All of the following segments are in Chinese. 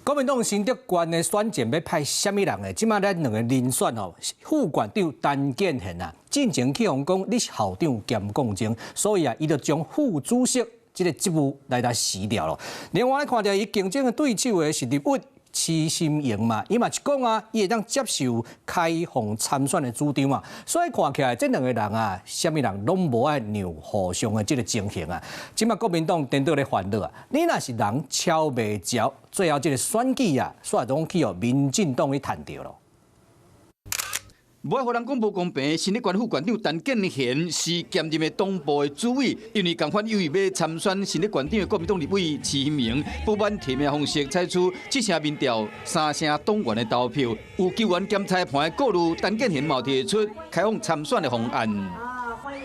国民党新竹县的选战要派什么人呢？即马咱两个人选哦，副县长陈建贤啊，进前去讲讲你是校长兼讲经，所以啊，伊就将副主席这个职务来辞掉了。另外看到伊竞争的对手的是立委徐心莹嘛，伊嘛是讲啊，伊会当接受开放参选的主张啊，所以看起来这两个人啊，什么人拢无爱让互相的这个情形啊。即马国民党颠倒咧烦恼啊，你若是人敲袂着，最后这个选举啊，煞总去哦民进党去赚着咯。无爱互人讲无公平，新竹县副县长陈建贤是兼任的党部的主委，因为共款由于要参选新竹县长的国民党立委徐心明，不满提名方式采取7成民调、3成党员的投票，有球员兼裁判的顾虑，陈建贤嘛提出开放参选的方案。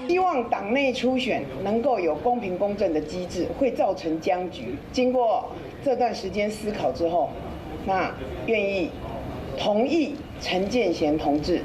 希望党内初选能够有公平公正的机制，会造成僵局。经过这段时间思考之后，那愿意同意陈建贤同志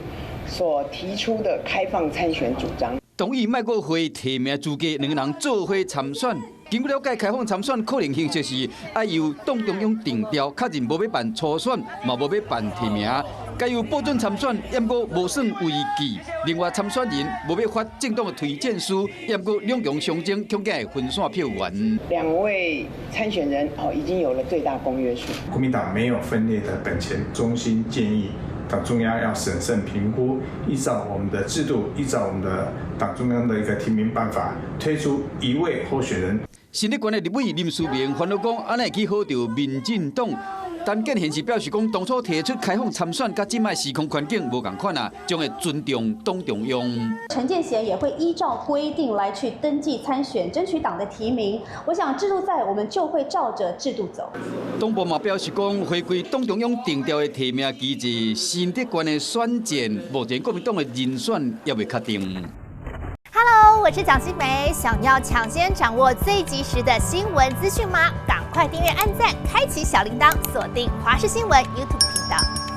所提出的开放参选主张，同意卖过会提名资格，两个人做伙参选。经过了解，开放参选可能性就是要由党中央定调，确认无要办初选，嘛无要办提名，该由保准参选，也过无算违纪。另外，参选人无要发政党的推荐书，也过两强相争，恐惊会分散票源。两位参选人已经有了最大公约数。国民党没有分裂的本钱，衷心建议党中央要审慎评估，依照我们的制度，依照我们的党中央的一个提名办法，推出一位候选人。新竹县的立委林书明烦恼讲，安尼去好着民进党。陈建贤是表示讲，当初提出开放参选，甲即卖时空环境无共款啊，将会尊重党中央。陈建贤也会依照规定来去登记参选，争取党的提名。我想制度在，我们就会照着制度走。党部嘛表示讲，回归党中央定调的提名机制，新竹县的选战，目前国民党的人选也未确定。Hello， 我是蒋欣梅。想要抢先掌握最及时的新闻资讯吗？赶快订阅、按赞、开启小铃铛，锁定华视新闻 YouTube 频道。